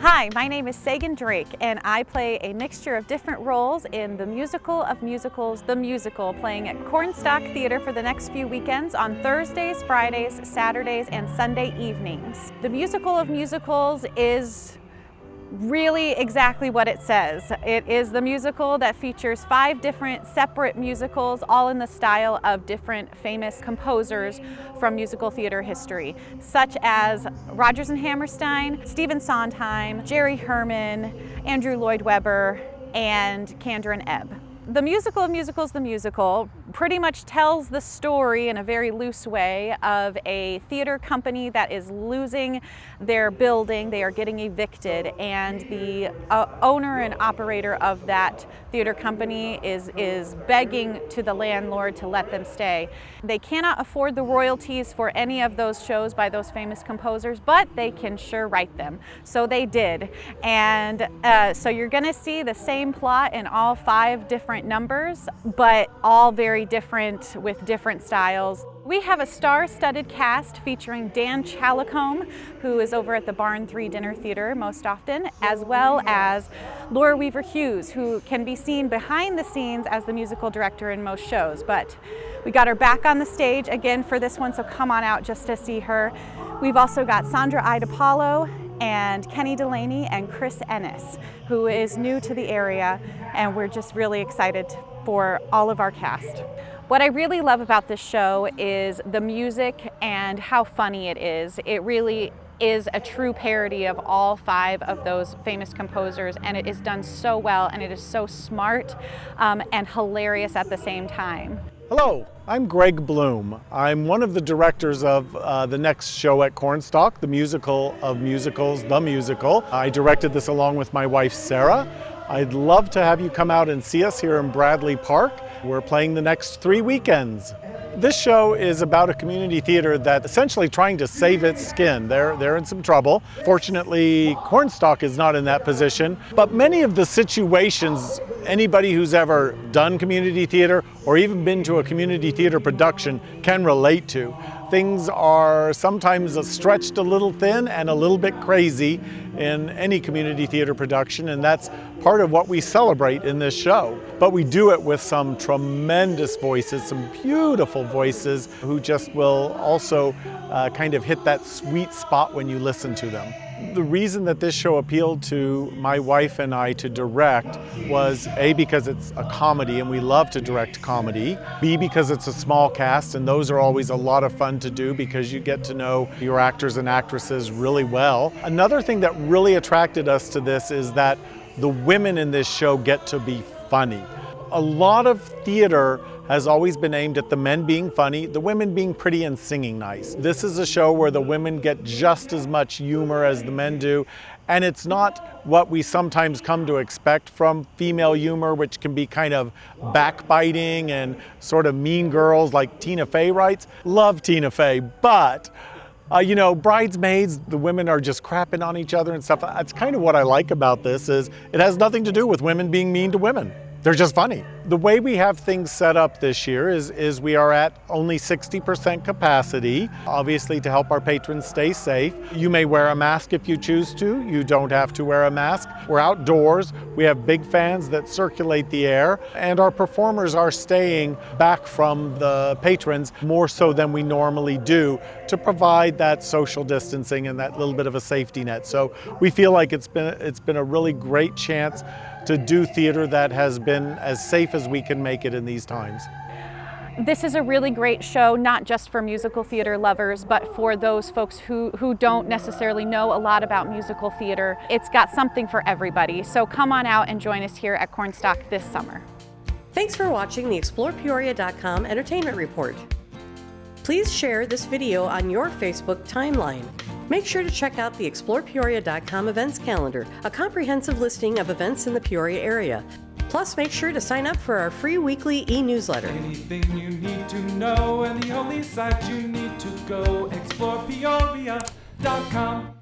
Hi, my name is Sagan Drake, and I play a mixture of different roles in The Musical of Musicals, The Musical, playing at Cornstalk Theater for the next few weekends on Thursdays, Fridays, Saturdays, and Sunday evenings. The Musical of Musicals is really exactly what it says. It is the musical that features 5 different separate musicals, all in the style of different famous composers from musical theater history, such as Rodgers and Hammerstein, Stephen Sondheim, Jerry Herman, Andrew Lloyd Webber, and Kander and Ebb. The Musical of Musicals, The Musical, pretty much tells the story in a very loose way of a theater company that is losing their building. They are getting evicted, and the owner and operator of that theater company is begging to the landlord to let them stay. They cannot afford the royalties for any of those shows by those famous composers, but they can sure write them. So they did. And so you're going to see the same plot in all 5 different numbers, but all very different with different styles. We have a star-studded cast featuring Dan Chalicombe, who is over at the Barn 3 Dinner Theater most often, as well as Laura Weaver Hughes, who can be seen behind the scenes as the musical director in most shows. But we got her back on the stage again for this one, so come on out just to see her. We've also got Sandra Idapalo and Kenny Delaney and Chris Ennis, who is new to the area, and we're just really excited for all of our cast. What I really love about this show is the music and how funny it is. It really is a true parody of all 5 of those famous composers, and it is done so well, and it is so smart and hilarious at the same time. Hello, I'm Greg Bloom. I'm one of the directors of the next show at Cornstalk, The Musical of Musicals, The Musical. I directed this along with my wife, Sarah. I'd love to have you come out and see us here in Bradley Park. We're playing the next 3 weekends. This show is about a community theater that's essentially trying to save its skin. They're in some trouble. Fortunately, Cornstalk is not in that position, but many of the situations anybody who's ever done community theater or even been to a community theater production can relate to. Things are sometimes stretched a little thin and a little bit crazy in any community theater production, and that's part of what we celebrate in this show. But we do it with some tremendous voices, some beautiful voices who just will also kind of hit that sweet spot when you listen to them. The reason that this show appealed to my wife and I to direct was A, because it's a comedy and we love to direct comedy, B, because it's a small cast and those are always a lot of fun to do because you get to know your actors and actresses really well. Another thing that really attracted us to this is that the women in this show get to be funny. A lot of theater has always been aimed at the men being funny, the women being pretty and singing nice. This is a show where the women get just as much humor as the men do, and it's not what we sometimes come to expect from female humor, which can be kind of backbiting and sort of mean girls like Tina Fey writes. Love Tina Fey, but you know, Bridesmaids, the women are just crapping on each other and stuff. That's kind of what I like about this, is it has nothing to do with women being mean to women. They're just funny. The way we have things set up this year is we are at only 60% capacity, obviously to help our patrons stay safe. You may wear a mask if you choose to. You don't have to wear a mask. We're outdoors. We have big fans that circulate the air, and our performers are staying back from the patrons more so than we normally do to provide that social distancing and that little bit of a safety net. So we feel like it's been a really great chance to do theater that has been as safe as we can make it in these times. This is a really great show, not just for musical theater lovers, but for those folks who don't necessarily know a lot about musical theater. It's got something for everybody. So come on out and join us here at Cornstalk this summer. Thanks for watching the ExplorePeoria.com Entertainment Report. Please share this video on your Facebook timeline. Make sure to check out the ExplorePeoria.com events calendar, a comprehensive listing of events in the Peoria area. Plus, make sure to sign up for our free weekly e-newsletter. Anything you need to know, and the only site you need to go, ExplorePeoria.com.